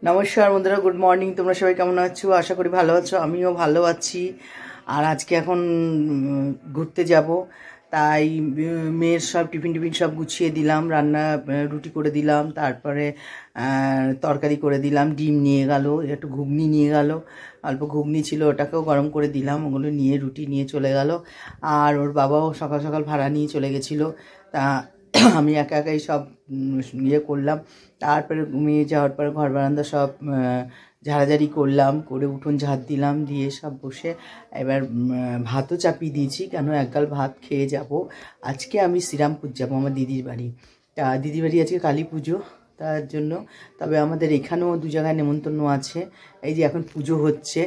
নমস্কার বন্ধুরা, good morning. তোমরা সবাই কেমন আছো? আশা করি ভালো আছো। আমিও ভালো আছি। আর আজকে এখন ঘুরতে যাব, তাই মেয়ের সব টিফিন সব গুছিয়ে দিলাম। রান্না রুটি করে দিলাম, তারপরে তরকারি করে দিলাম, ডিম নিয়ে গেল, একটু ঘুগনি নিয়ে গেল, অল্প ঘুগনি ছিল ওটাকেও গরম করে দিলাম। ওগুলো নিয়ে রুটি নিয়ে চলে গেল। আর ওর বাবাও সকাল সকাল ভাড়া নিয়ে চলে গেছিলো। তা আমি একা একাই সব ইয়ে করলাম। তারপরে ঘুমিয়ে যাওয়ার পরে ঘর বারান্দা সব ঝাড়াঝাড়ি করলাম, করে উঠোন ঝাড় দিলাম, দিয়ে সব বসে এবার ভাতও চাপিয়ে দিয়েছি। কেন একগাল ভাত খেয়ে যাব। আজকে আমি শ্রীরামপুর যাবো আমার দিদির বাড়ি। তা দিদির বাড়ি আজকে কালী পুজো, তার জন্য। তবে আমাদের এখানেও দু জায়গায় নেমন্তন্ন আছে। এই যে এখন পুজো হচ্ছে,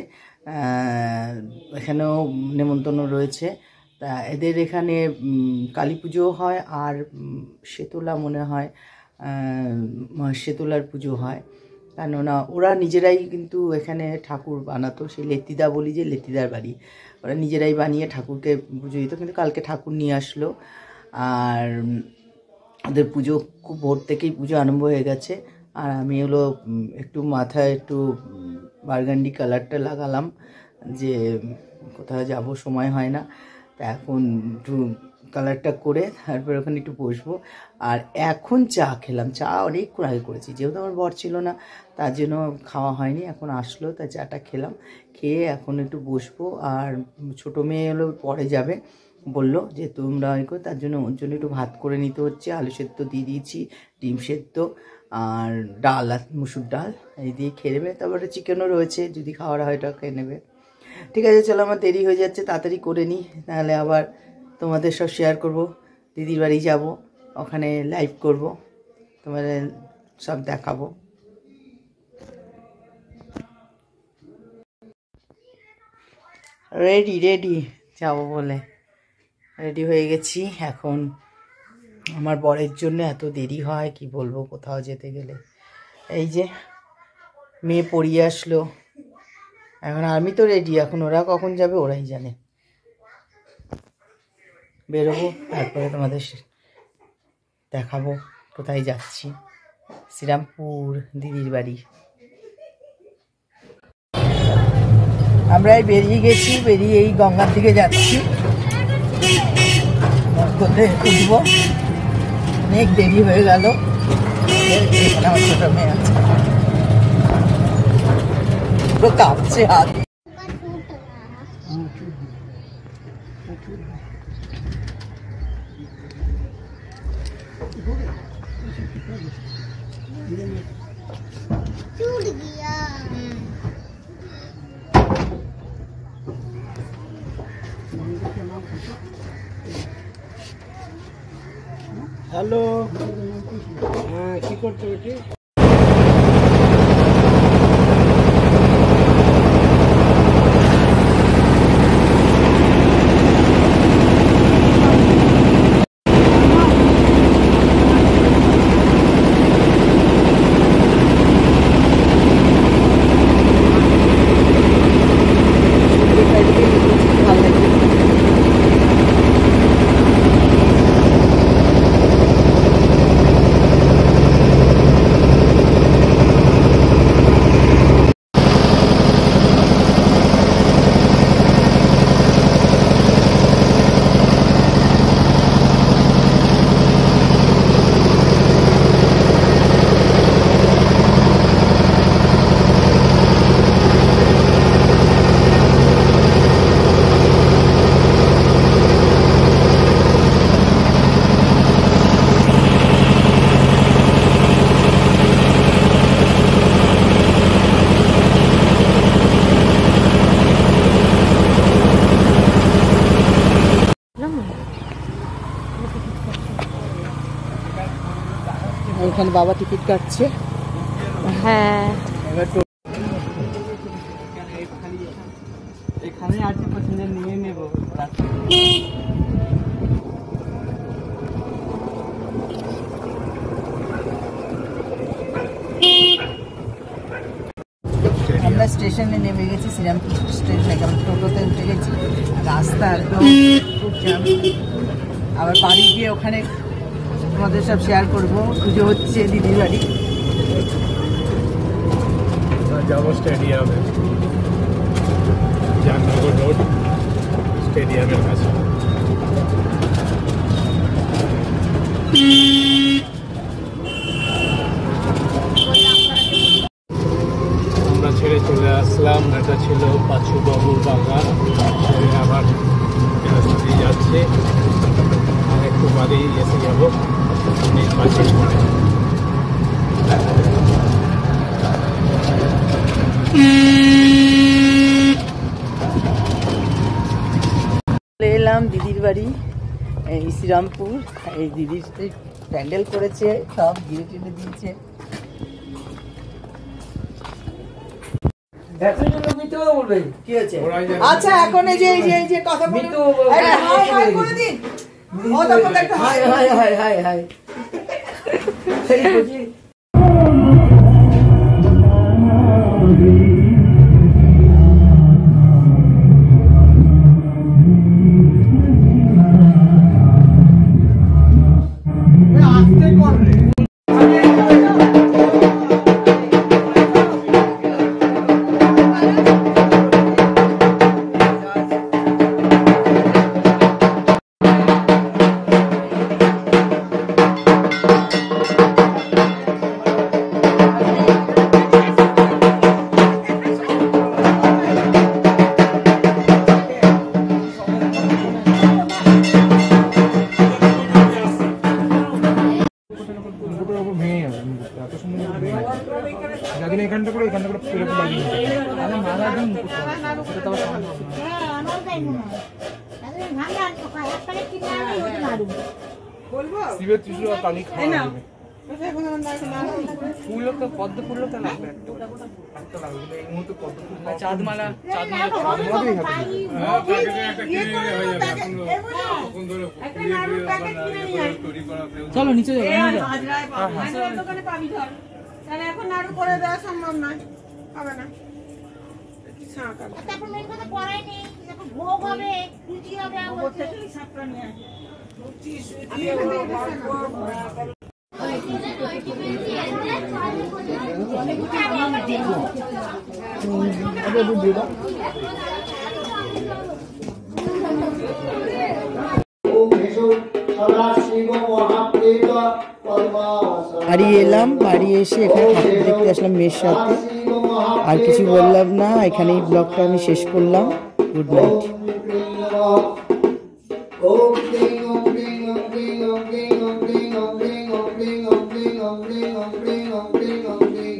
এখানেও নেমন্তন্ন রয়েছে। তা এদের এখানে কালী পুজো হয়, আর শেতলা মনে হয় শেতলার পুজো হয়। কেননা ওরা নিজেরাই কিন্তু এখানে ঠাকুর বানাতো। সেই লেতিদা বলি যে লেতিদার বাড়ি, ওরা নিজেরাই বানিয়ে ঠাকুরকে পুজো দিত। কিন্তু কালকে ঠাকুর নিয়ে আসলো। আর ওদের পুজো খুব ভোর থেকেই পুজো আরম্ভ হয়ে গেছে। আর আমি হলো একটু মাথায় একটু বার্গান্ডি কালারটা লাগালাম, যে কোথাও যাব সময় হয় না। তা এখন একটু কালারটা করে তারপর ওখানে একটু বসবো। আর এখন চা খেলাম। চা অনেকক্ষণ আগে করেছি, যেহেতু আমার বর ছিল না তার জন্য খাওয়া হয়নি। এখন আসলো তাই চাটা খেলাম, খেয়ে এখন একটু বসবো। আর ছোটো মেয়ে হলো পরে যাবে, বললো যে তোমরা করো, তার জন্য ওর জন্য একটু ভাত করে নিতে হচ্ছে। আলু সেদ্ধ দিয়ে দিয়েছি, ডিম সেদ্ধ আর ডাল, আর মুসুর ডাল এই দিয়ে খেয়ে নেবে। তারপরে চিকেনও রয়েছে, যদি খাওয়ার হয় ওটা খেয়ে নেবে। ঠিক আছে, চলো, আমার দেরি হয়ে যাচ্ছে, তাড়াতাড়ি করে নিই, নাহলে আবার তোমাদের সব শেয়ার করব। দিদির বাড়ি যাব, ওখানে লাইভ করব, তোমাদের সব দেখাবো। রেডি যাবো বলে রেডি হয়ে গেছি। এখন আমার বরের জন্য এত দেরি হয় কি বলবো কোথাও যেতে গেলে। এই যে মেয়ে পড়িয়ে আসলো, এখন আমি তো রেডি। এখন ওরা কখন যাবে ওরাই জানে। বেরোবো, তারপরে তোমাদের দেখাবো কোথায় যাচ্ছি। শ্রীরামপুর দিদির বাড়ি। আমরা বেরিয়ে গেছি, বেরিয়ে এই গঙ্গার দিকে যাচ্ছি। উঠবো, অনেক দেরি হয়ে গেল। এখানে আমার ছোট মেয়ে আছে, পুরো কাঁপছে হাত। হ্যালো, হ্যাঁ কি করছো বেটি? ওখানে বাবা টিকিট কাটছে। হ্যাঁ, এখানে আছে, পছন্দের নিয়ে নেব। আমরা স্টেশনে নেমে গেছি, শ্রীরামপুর স্টেশনে। কারণ টোটোতে উঠে গেছি, রাস্তা একদম খুব জ্যাম। আবার বাড়ি গিয়ে ওখানে তোমাদের সব শেয়ার করবো। পুজো হচ্ছে দিদির বাড়ি। যাবো স্টেডিয়ামে, জামনগর রোড স্টেডিয়ামের কাছে। আমরা ছেড়ে চলে আসলাম। এটা ছিল পাঁচু বাবুর বাগান, ছেড়ে আবার দিয়ে যাচ্ছে। আর একটু বাদেই এসে যাবো নির্বাচন করে। এলাম দিদির বাড়ি, এই শ্রীরামপুর। এই দিদির প্যান্ডেল করেছে, সব ঘিরে টেনে দিয়েছে। কি হয়েছে? আচ্ছা এখন এই যে কথা বলে হাই করে দিন। ও তখন একটা hi hi hi hi hi. Chandmala চলো নিচে এখন নাড়ু করে দেওয়া সম্ভব নয়, হবে না। ভোগ হবে, লুচি হবে, বাড়ি এলাম, বাড়ি এসে এখানে ঠাকুর দেখতে আসলাম মেয়ের সাথে। আর কিছু বললাম না, এখানেই ব্লগটা আমি শেষ করলাম। Good night.